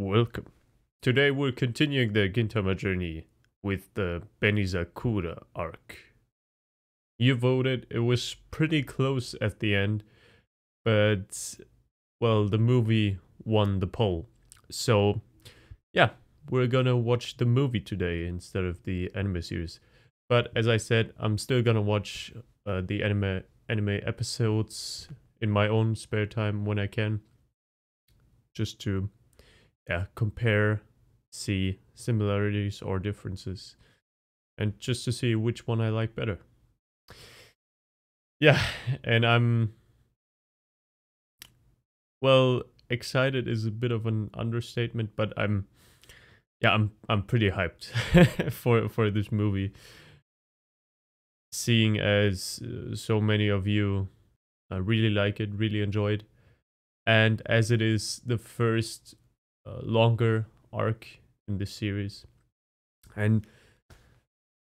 Welcome. Today we're continuing the Gintama journey with the Benizakura arc. You voted, it was pretty close at the end, but well, the movie won the poll. So yeah, we're gonna watch the movie today instead of the anime series. But as I said, I'm still gonna watch the anime episodes in my own spare time when I can, just to compare, see similarities or differences, and just to see which one I like better. Yeah, and I'm well, excited is a bit of an understatement, but I'm pretty hyped for this movie. Seeing as so many of you really like it, really enjoyed, and as it is the first longer arc in this series, and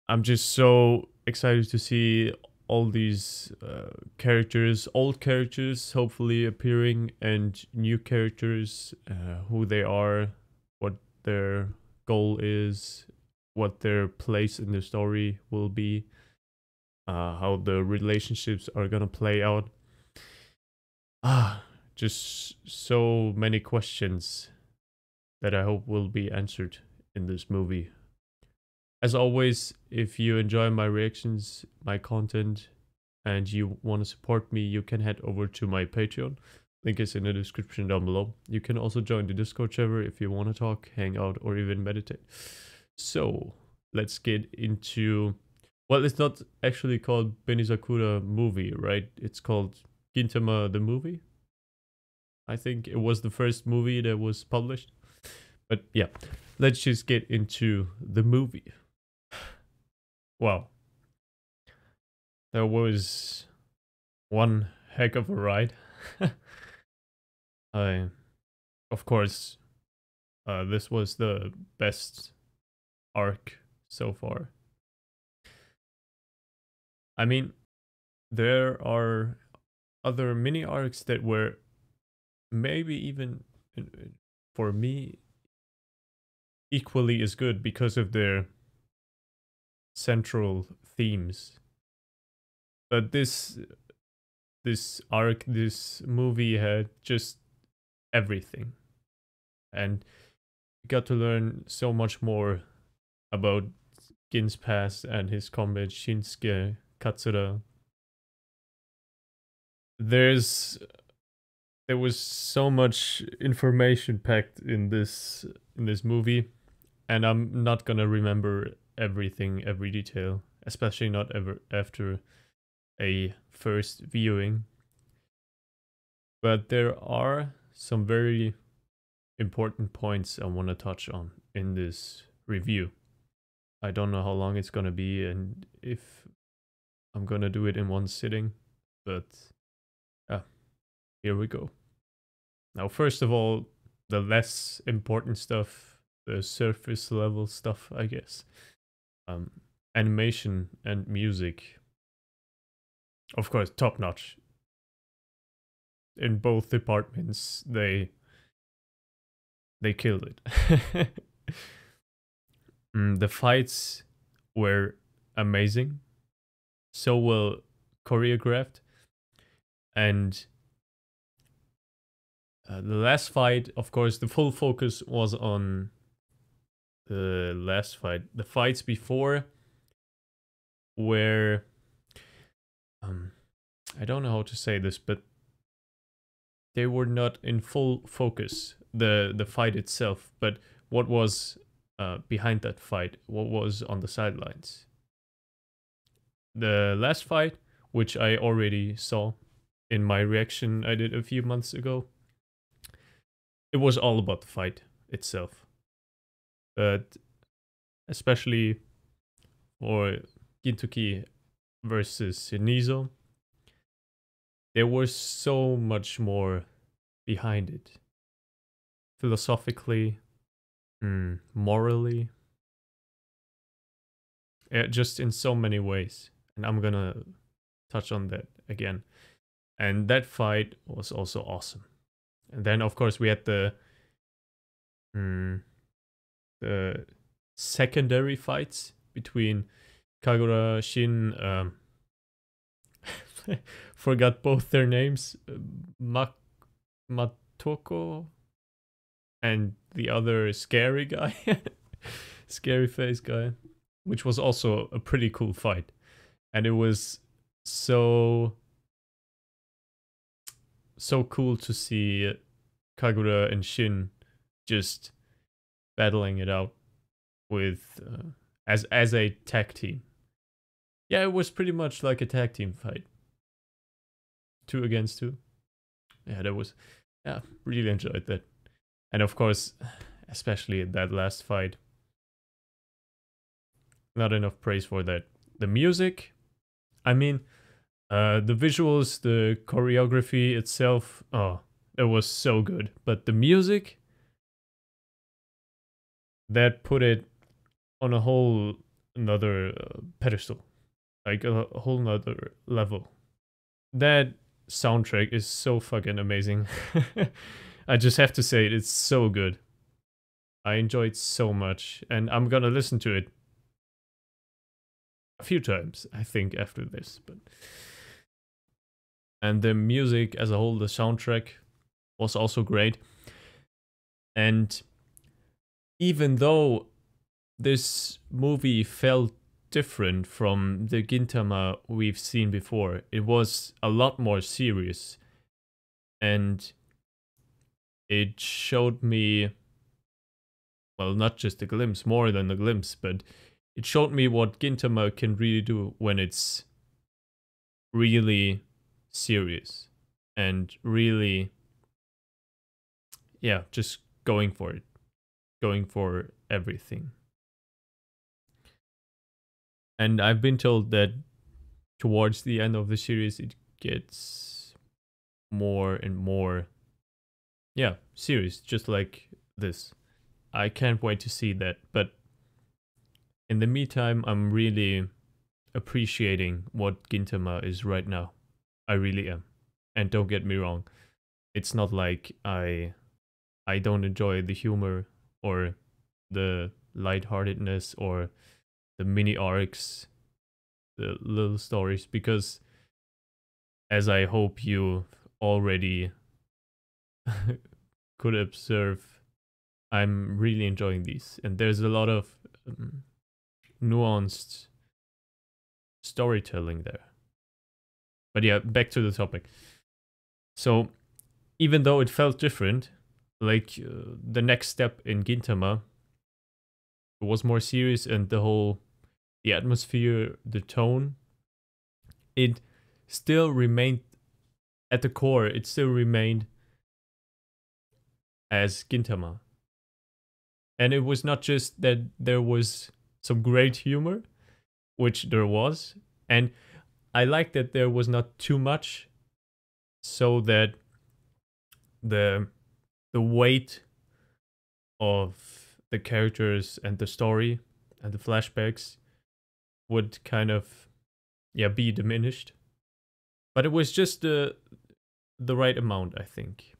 I'm just so excited to see all these characters, old characters, hopefully appearing, and new characters, who they are, what their goal is, what their place in the story will be, how the relationships are gonna play out. Just so many questions that I hope will be answered in this movie. As always, if you enjoy my reactions, my content, and you want to support me, you can head over to my Patreon. Link is in the description down below. You can also join the Discord server if you want to talk, hang out, or even meditate. So, let's get into... Well, it's not actually called Benizakura movie, right? It's called Gintama the movie. I think it was the first movie that was published. But yeah, let's just get into the movie. Wow. That was one heck of a ride. Of course, this was the best arc so far. I mean, there are other mini arcs that were maybe even, for me, equally as good because of their central themes. But this arc, this movie had just everything, and got to learn so much more about Gin's past and his combat Shinsuke Katsura. There was so much information packed in this movie, and I'm not gonna remember everything, every detail, especially not ever after a first viewing. But there are some very important points I want to touch on in this review. I don't know how long it's gonna be and if I'm gonna do it in one sitting, but here we go. Now, first of all, the less important stuff, the surface level stuff, I guess. Animation and music, of course, top notch. In both departments, they killed it. The fights were amazing, so well choreographed, and the last fight, of course, the full focus was on the last fight. The fights before were, I don't know how to say this, but they were not in full focus, the fight itself, but what was behind that fight, what was on the sidelines. The last fight, which I already saw in my reaction I did a few months ago, it was all about the fight itself. But especially for Gintoki versus Nizo, there was so much more behind it. Philosophically, morally, just in so many ways. And I'm gonna touch on that again. And that fight was also awesome. And then, of course, we had the mm, the secondary fights between Kagura, Shin, forgot both their names, Matoko, and the other scary guy, scary face guy, which was also a pretty cool fight. And it was so cool to see Kagura and Shin just battling it out with as a tag team. Yeah, it was pretty much like a tag team fight, 2 against 2. Yeah, that was, yeah, really enjoyed that. And of course, especially that last fight, not enough praise for that. The music, I mean, the visuals, the choreography itself, oh, it was so good. But the music, that put it on a whole another pedestal, like a whole nother level. That soundtrack is so fucking amazing. I just have to say it's so good. I enjoyed so much, and I'm gonna listen to it a few times, I think, after this. But and the music as a whole, the soundtrack was also great. And even though this movie felt different from the Gintama we've seen before, it was a lot more serious, and it showed me, well, not just a glimpse, more than a glimpse, but it showed me what Gintama can really do when it's really serious and really, yeah, just going for it, going for everything. And I've been told that towards the end of the series, it gets more and more, yeah, serious, just like this. I can't wait to see that. But in the meantime, I'm really appreciating what Gintama is right now. I really am. And don't get me wrong, it's not like I don't enjoy the humor or the lightheartedness or the mini arcs, the little stories, because as I hope you already could observe, I'm really enjoying these. And there's a lot of nuanced storytelling there. But yeah, back to the topic. So even though it felt different, like the next step in Gintama was more serious, and the atmosphere, the tone, it still remained at the core. It still remained as Gintama, and it was not just that there was some great humor, which there was, and I like that there was not too much, so that the weight of the characters and the story and the flashbacks would kind of, yeah, be diminished. But it was just the right amount, I think.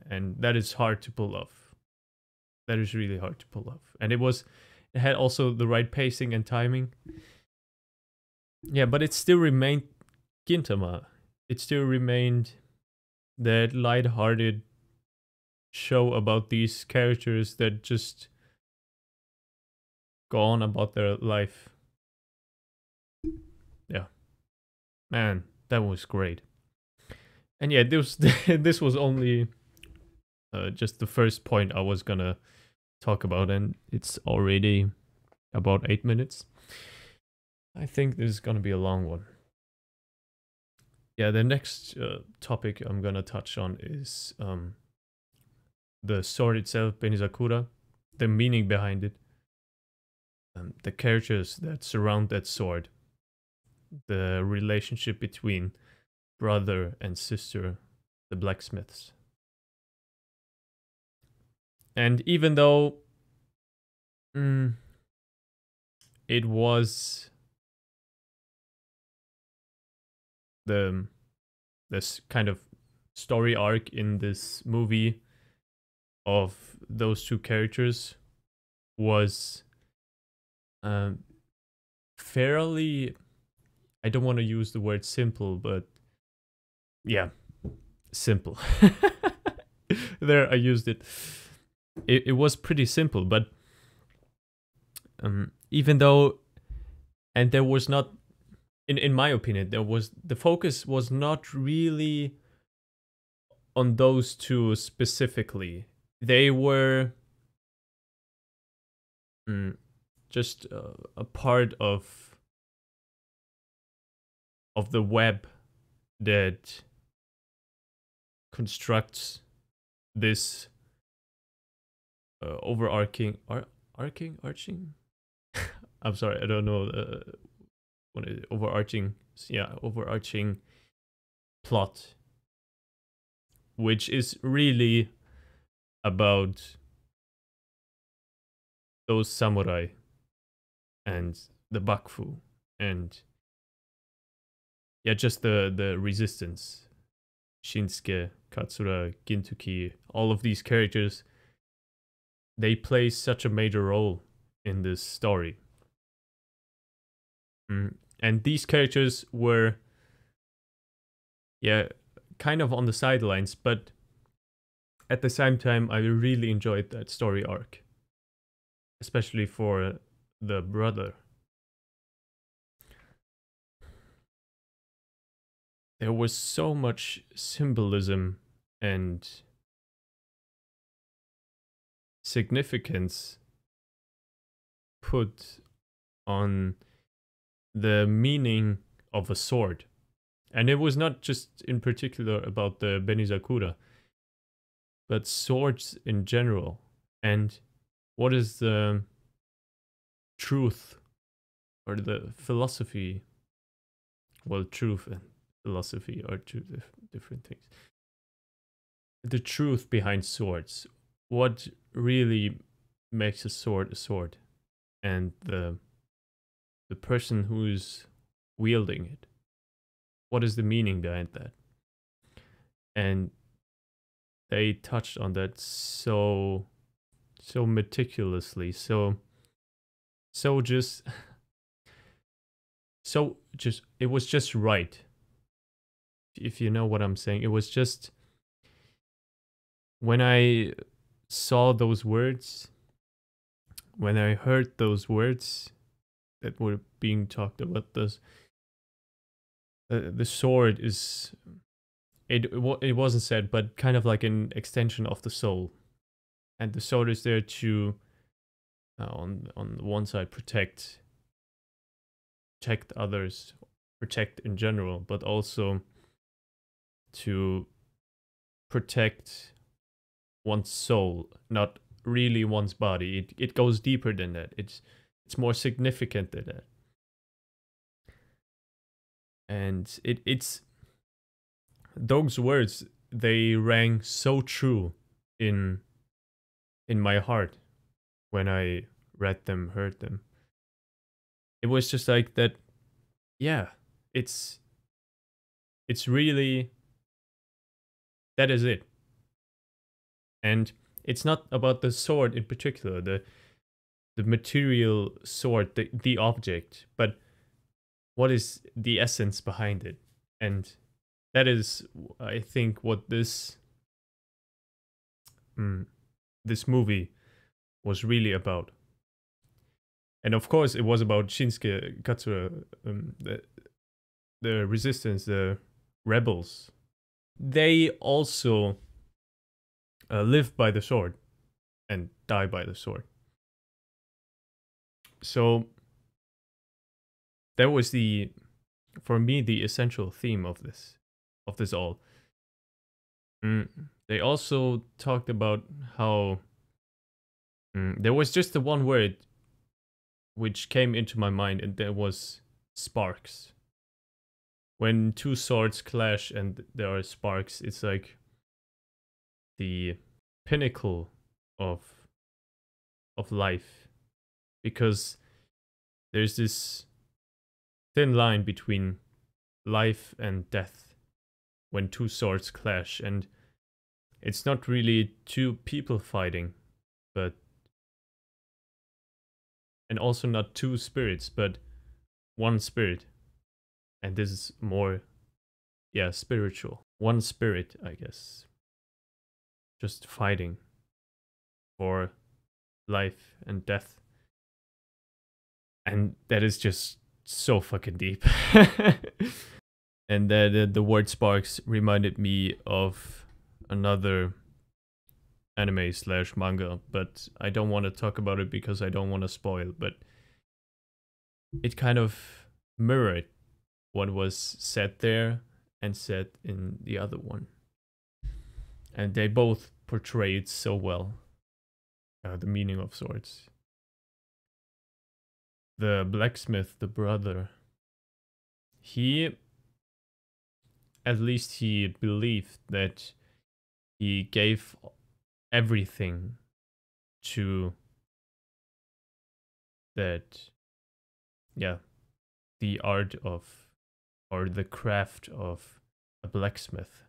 And that is hard to pull off. That is really hard to pull off. And it had also the right pacing and timing. Yeah, but it still remained Gintama. It still remained that light-hearted show about these characters that just go on about their life. Yeah. Man, that was great. And yeah, this was only just the first point I was gonna talk about, and it's already about 8 minutes. I think this is gonna be a long one. Yeah, the next topic I'm gonna touch on is the sword itself, Benizakura, the meaning behind it, the characters that surround that sword, the relationship between brother and sister, the blacksmiths. And even though it was the this kind of story arc in this movie of those two characters was fairly, I don't want to use the word simple, but yeah, simple. There, I used it. It was pretty simple, but even though, and there was not, in my opinion, the focus was not really on those two specifically. They were just a part of the web that constructs this overarching arching. I'm sorry, I don't know what is it? Overarching plot, which is really about those samurai and the Bakufu and yeah, just the resistance. Shinsuke, Katsura, Gintoki, all of these characters, they play such a major role in this story. And these characters were, yeah, kind of on the sidelines, but at the same time, I really enjoyed that story arc. Especially for the brother. There was so much symbolism and significance put on the meaning of a sword. And it was not just in particular about the Benizakura, but swords in general. And what is the truth or the philosophy? Well, truth and philosophy are two different things. The truth behind swords. What really makes a sword, and the person who's wielding it. What is the meaning behind that? And they touched on that so meticulously, so just it was just right. If you know what I'm saying, it was just, when I saw those words, when I heard those words that were being talked about, this the sword is, it wasn't said, but kind of like an extension of the soul, and the sword is there to on one side protect others, protect in general, but also to protect one's soul, not really one's body. It goes deeper than that. It's more significant than that. And it's those words, they rang so true in my heart when I read them, heard them. It was just like that, yeah, it's really, that is it. And it's not about the sword in particular, the material sword, the object, but what is the essence behind it. And that is, I think, what this this movie was really about. And of course, it was about Shinsuke, Katsura, the resistance, the rebels. They also live by the sword and die by the sword. So that was for me, the essential theme of this all. They also talked about how there was just the one word which came into my mind, and there was sparks. When two swords clash and there are sparks, it's like the pinnacle of life, because there's this thin line between life and death when two swords clash, and It's not really two people fighting, but and also not two spirits, but one spirit. And this is more, yeah, spiritual. One spirit, I guess. Just fighting for life and death. And that is just so fucking deep. And the word sparks reminded me of another anime slash manga, but I don't want to talk about it because I don't want to spoil, but it kind of mirrored what was said there and said in the other one. And they both portrayed so well the meaning of swords. The blacksmith, the brother, he, at least he believed that he gave everything to that, yeah, the art of, or the craft of a blacksmith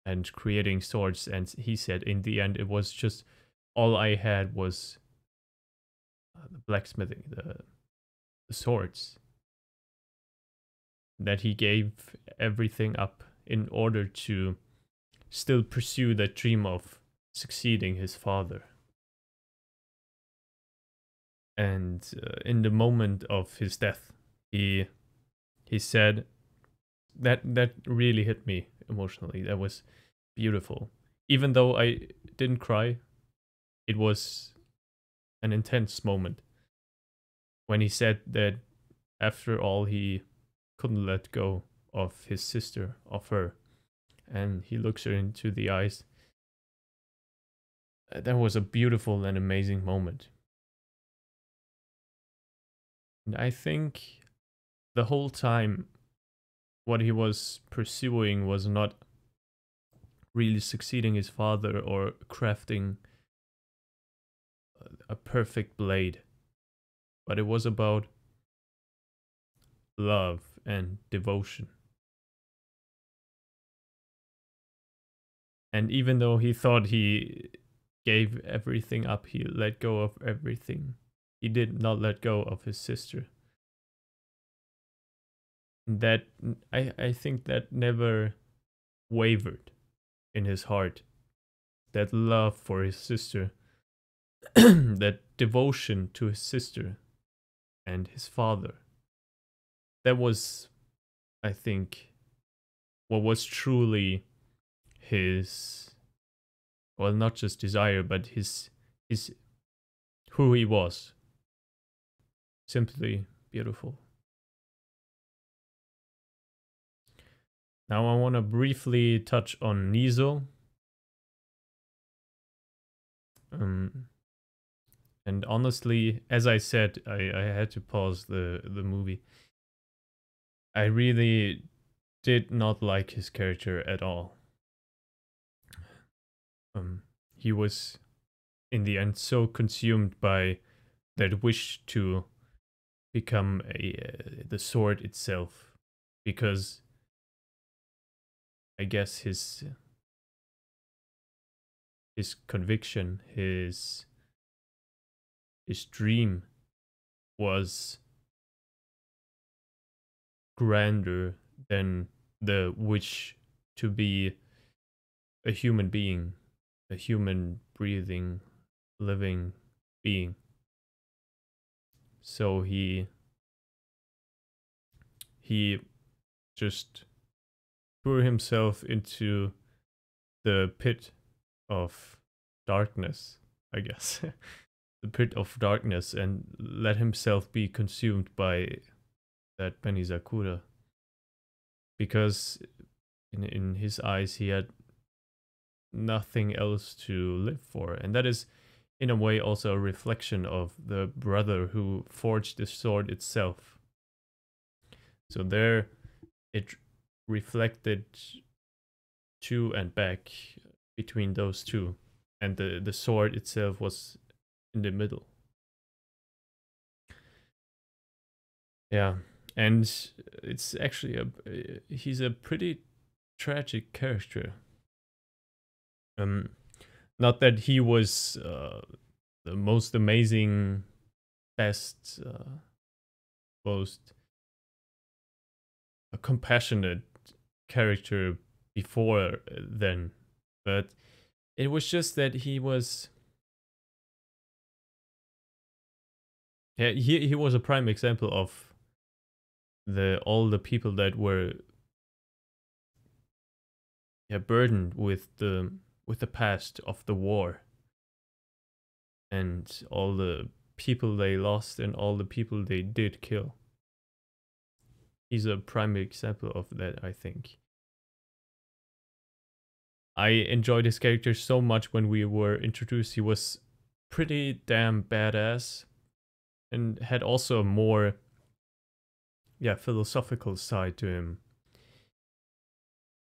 and creating swords. And he said in the end, it was just all I had was the blacksmithing, the swords. That he gave everything up in order to still pursue that dream of succeeding his father. And in the moment of his death, he said that really hit me emotionally. That was beautiful. Even though I didn't cry, it was an intense moment when he said that after all he couldn't let go of his sister, of her, and he looks her into the eyes. That was a beautiful and amazing moment. And I think the whole time what he was pursuing was not really succeeding his father or crafting a perfect blade, but it was about love and devotion. And even though he thought he gave everything up, he let go of everything. He did not let go of his sister. That I think that never wavered in his heart. That love for his sister, that devotion to his sister and his father. That was, I think, what was truly his, well, not just desire, but his who he was. Simply beautiful. Now I want to briefly touch on Nizo. And honestly, as I said, I had to pause the movie. I really did not like his character at all. He was, in the end, so consumed by that wish to become the sword itself, because I guess his conviction, his dream was grander than the wish to be a human being, a human breathing, living being. So he just threw himself into the pit of darkness, I guess. The pit of darkness, and let himself be consumed by that Benizakura. Because in his eyes he had nothing else to live for. And that is in a way also a reflection of the brother who forged the sword itself. So there it reflected to and back between those two, and the sword itself was in the middle. Yeah, and it's actually he's a pretty tragic character. Um, Not that he was the most amazing, best, most compassionate character before then, but it was just that he was. Yeah, he was a prime example of all the people that were, yeah, burdened with the past of the war and all the people they lost and all the people they did kill. He's a prime example of that, I think. I enjoyed his character so much when we were introduced. He was pretty damn badass and had also a more, yeah, philosophical side to him.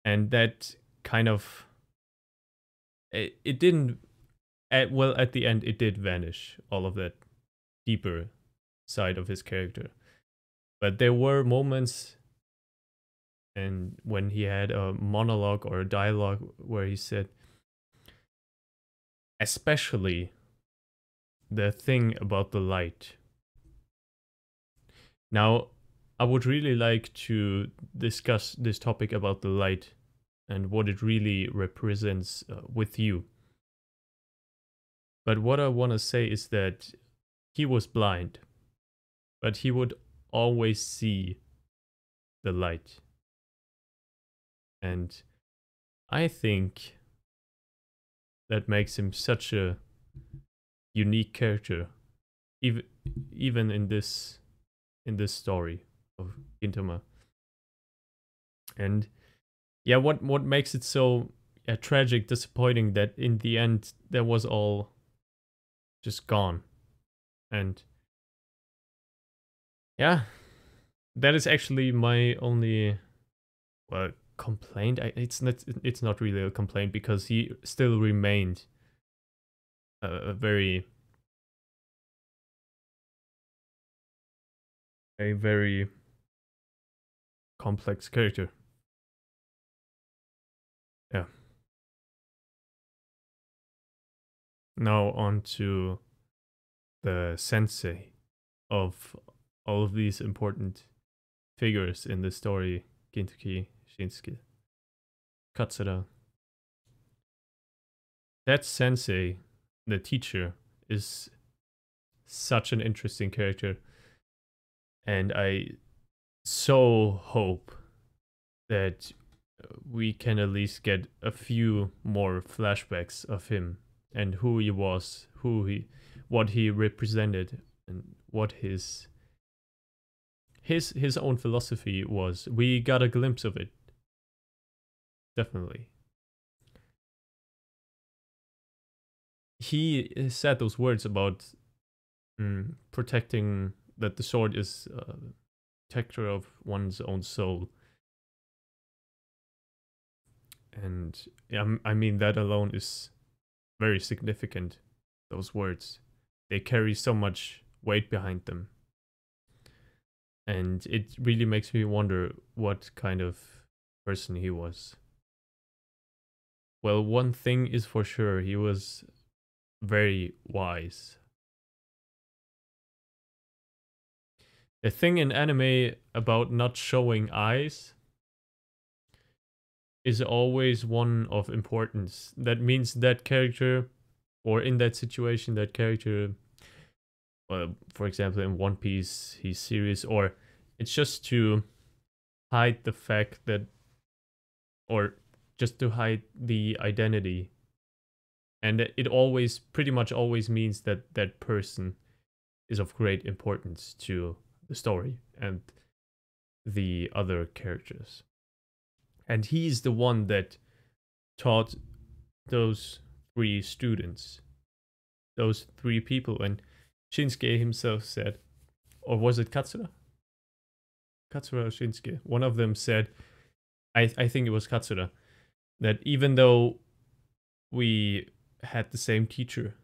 And that kind of, it didn't, well, at the end it did vanish, all of that deeper side of his character. But there were moments, and when he had a monologue or a dialogue where he said, especially the thing about the light. Now, I would really like to discuss this topic about the light and what it really represents with you. But what I want to say is that he was blind, but he would always see the light. And I think that makes him such a unique character, even in this story of Gintama. And yeah, what makes it so tragic, disappointing that in the end that was all just gone. And yeah, that is actually my only, well, complaint. It's not really a complaint because he still remained a very complex character. Yeah. Now on to the sensei of all of these important figures in the story: Gintoki, Shinsuke, Katsura. That sensei, the teacher, is such an interesting character, and I so hope that we can at least get a few more flashbacks of him and who he was, what he represented, and what his own philosophy was. We got a glimpse of it, definitely. He said those words about protecting, that the sword is a protector of one's own soul. And I mean, that alone is very significant, those words. They carry so much weight behind them. And it really makes me wonder what kind of person he was. Well, one thing is for sure, he was very wise. The thing in anime about not showing eyes is always one of importance. That means that character, or in that situation, that character, for example, in One Piece, he's serious, or it's just to hide the fact that, or just to hide the identity. And it always, pretty much always means that that person is of great importance to the story and the other characters. And he's the one that taught those three students, those three people. And Shinsuke himself said, or was it Katsura? Katsura or Shinsuke? One of them said, I think it was Katsura, that even though we had the same teacher,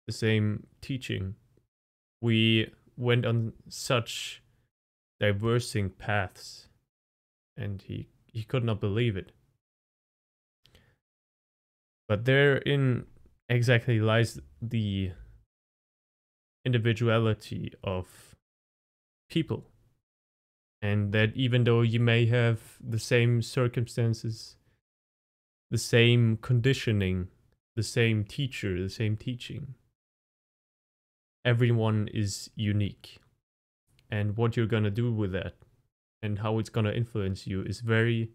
the same teaching, we went on such diversing paths, and he could not believe it. But therein exactly lies the individuality of people. And that even though you may have the same circumstances, the same conditioning, the same teacher, the same teaching, everyone is unique. And what you're going to do with that and how it's going to influence you is very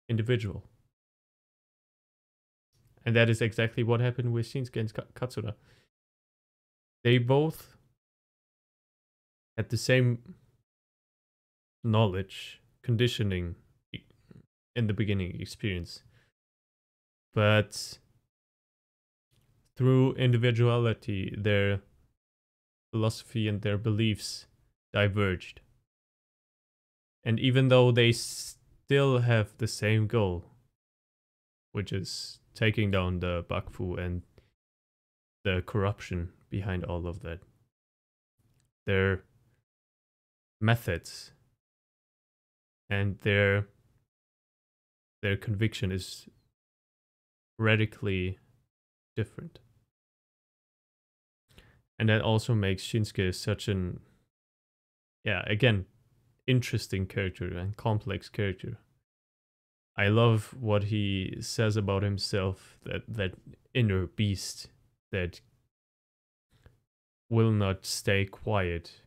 individual. And that is exactly what happened with Shinsuke and Katsura. They both had the same knowledge, conditioning in the beginning experience. But through individuality, their philosophy and their beliefs diverged. And even though they still have the same goal, which is taking down the Bakufu and the corruption behind all of that, their methods and their conviction is radically different. And that also makes Shinsuke such an, again, interesting character and complex character. I love what he says about himself, that inner beast that will not stay quiet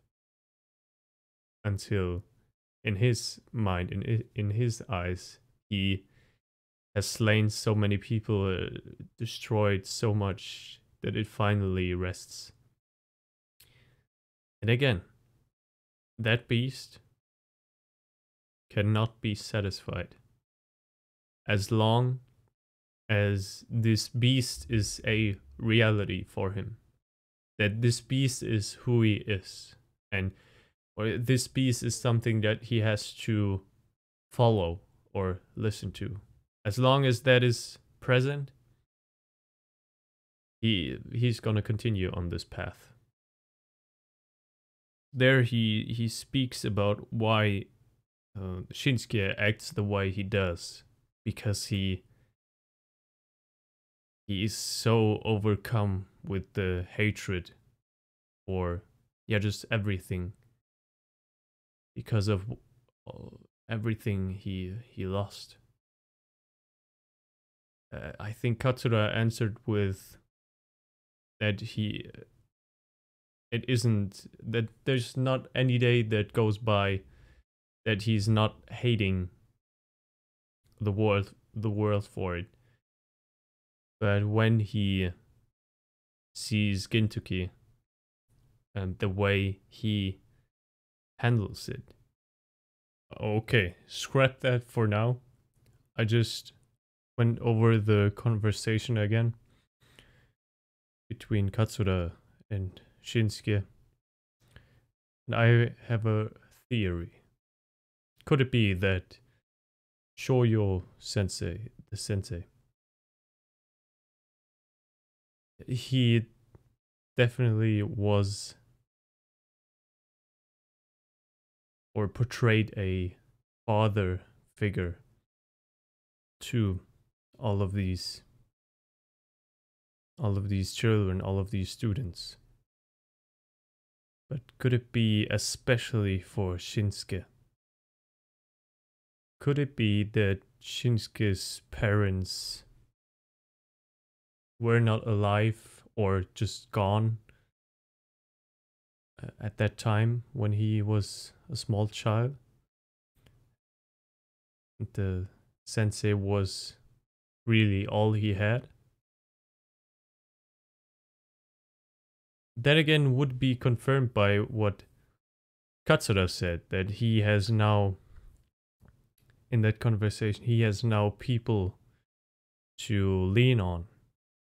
until, in his mind, in his eyes, he has slain so many people, destroyed so much that it finally rests. And again, that beast cannot be satisfied as long as this beast is a reality for him. That this beast is who he is, and or this beast is something that he has to follow or listen to. As long as that is present, he's gonna continue on this path. There he speaks about why Shinsuke acts the way he does, because he is so overcome with the hatred for just everything, because of everything he lost. I think Katsura answered with that it isn't that there's not any day that goes by that he's not hating the world for it. But when he sees Gintoki and the way he handles it, okay, scrap that for now. I just went over the conversation again between Katsura and Shinsuke, and I have a theory. Could it be that Shoyo sensei, the sensei, he definitely was or portrayed a father figure to all of these children, all of these students? But could it be especially for Shinsuke? Could it be that Shinsuke's parents were not alive or just gone at that time when he was a small child? And the sensei was really all he had? That again would be confirmed by what Katsura said, that he has now, in that conversation, he has now people to lean on,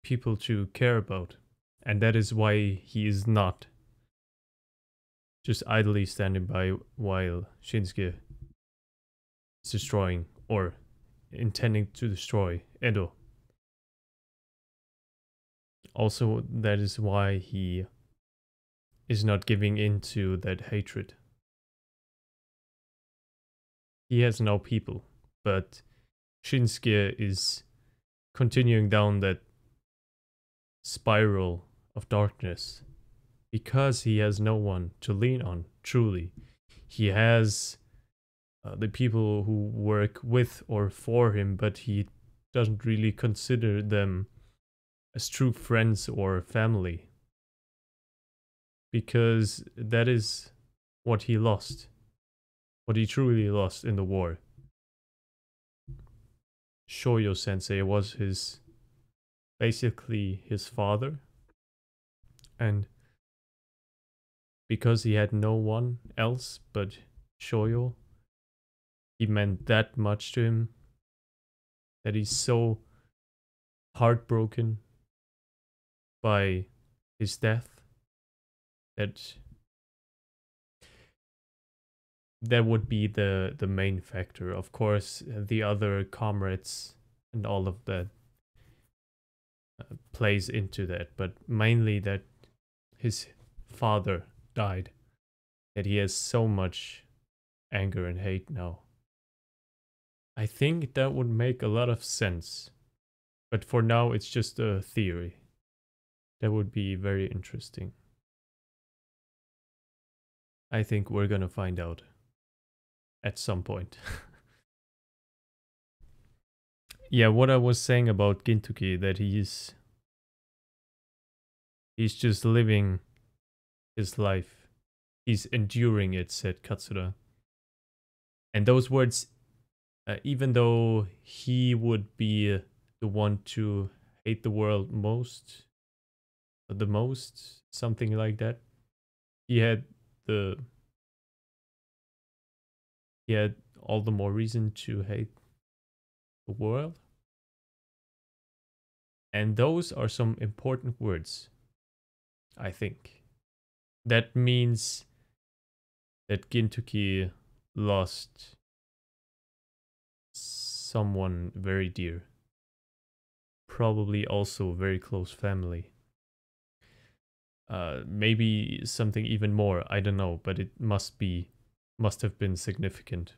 people to care about. And that is why he is not just idly standing by while Shinsuke is destroying or intending to destroy Edo. Also, that is why he is not giving in to that hatred. He has no people, but Shinsuke is continuing down that spiral of darkness because he has no one to lean on, truly. He has the people who work with or for him, but he doesn't really consider them as true friends or family. Because that is what he lost. What he truly lost in the war. Shoyo sensei was basically his father. And because he had no one else but Shoyo, he meant that much to him that he's so heartbroken by his death that would be the main factor. Of course, the other comrades and all of that plays into that, but mainly that his father died, that he has so much anger and hate now. I think that would make a lot of sense, but for now it's just a theory. That would be very interesting. I think we're gonna find out at some point. Yeah, what I was saying about Gintoki, that he's just living his life. He's enduring it, said Katsura. And those words, even though he would be the one to hate the world the most, something like that, he had all the more reason to hate the world. And those are some important words, I think. That means that Gintoki lost someone very dear. Probably also very close family. Maybe something even more, I don't know, but it must have been significant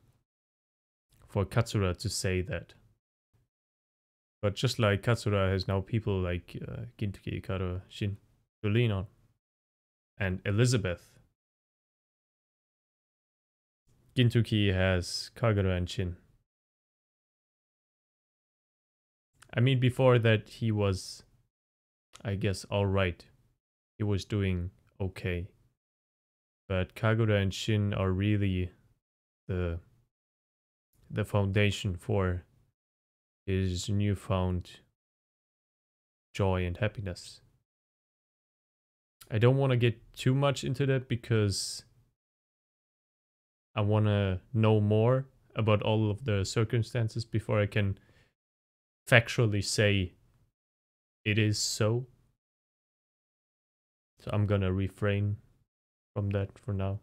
for Katsura to say that. But just like Katsura has now people like Gintoki, Ikaro, Shin to lean on. And Elizabeth. Gintoki has Kagura and Shin. I mean, before that he was, I guess, alright. He was doing okay. But Kagura and Shin are really the foundation for his newfound joy and happiness. I don't want to get too much into that because I want to know more about all of the circumstances before I can factually say it is so. So I'm gonna refrain from that for now.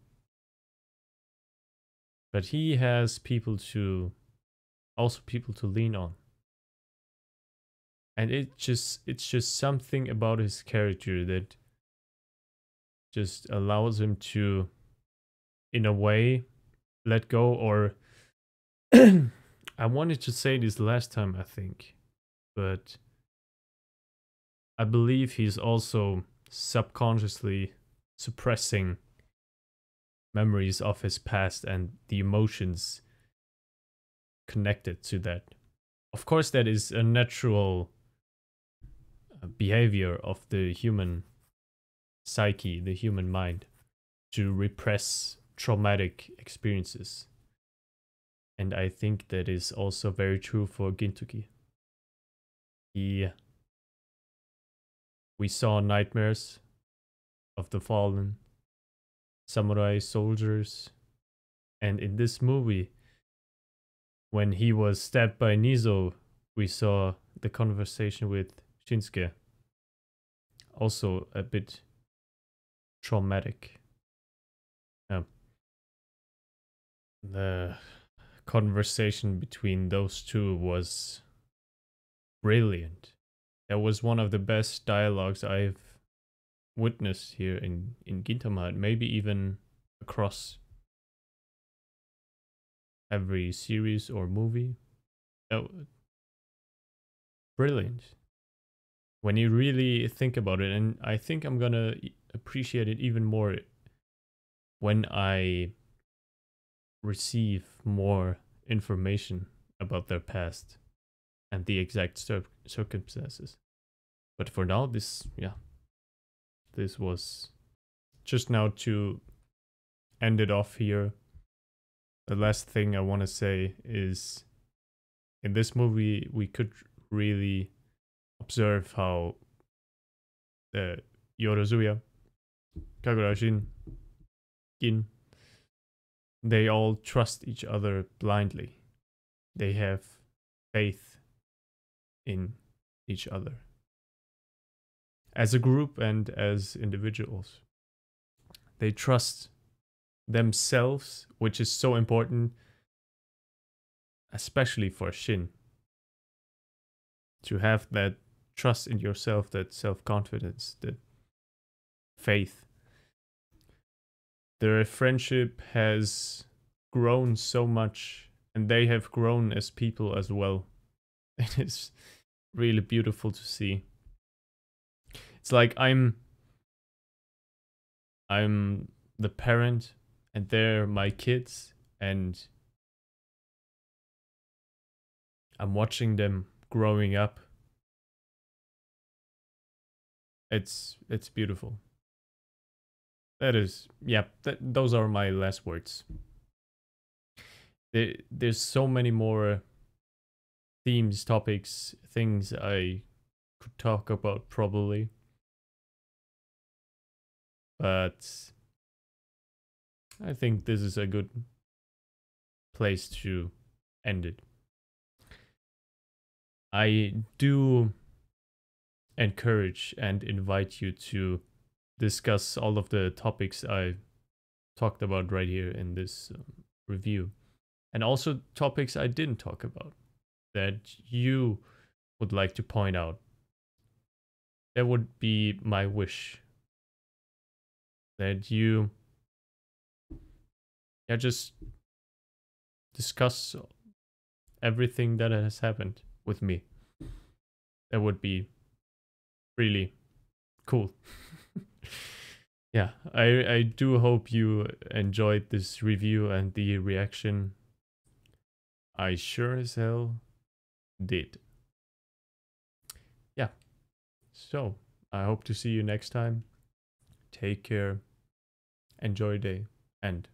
But he has people to lean on. And it's just something about his character that just allows him to, in a way, let go. Or I wanted to say this last time, I think, but I believe he's also subconsciously suppressing memories of his past and the emotions connected to that. Of course, that is a natural behavior of the human psyche, the human mind, to repress traumatic experiences. And I think that is also very true for Gintoki. We saw nightmares of the fallen, samurai soldiers, and in this movie, when he was stabbed by Nizo, we saw the conversation with Shinsuke. Also a bit traumatic. The conversation between those two was brilliant. That was one of the best dialogues I've witnessed here in Gintama, maybe even across every series or movie Oh, brilliant. When you really think about it, and I think I'm gonna appreciate it even more when I receive more information about their past and the exact circumstances. But for now, this was just now to end it off here. The last thing I want to say is in this movie, we could really observe how the Yorozuya, Kagurashin, Gin, they all trust each other blindly. They have faith in each other as a group and as individuals. They trust themselves, which is so important, especially for Shin, to have that trust in yourself, that self-confidence, that faith. Their friendship has grown so much, and they have grown as people as well. It is really beautiful to see. It's like I'm the parent and they're my kids, and I'm watching them growing up. It's beautiful. Those are my last words. There's so many more themes, topics, things I could talk about probably. But I think this is a good place to end it. I do encourage and invite you to discuss all of the topics I talked about right here in this review, and also topics I didn't talk about that you would like to point out. That would be my wish, that you just discuss everything that has happened with me. That would be really cool. Yeah, I do hope you enjoyed this review and the reaction. I sure as hell did. Yeah, so I hope to see you next time. Take care, enjoy your day, and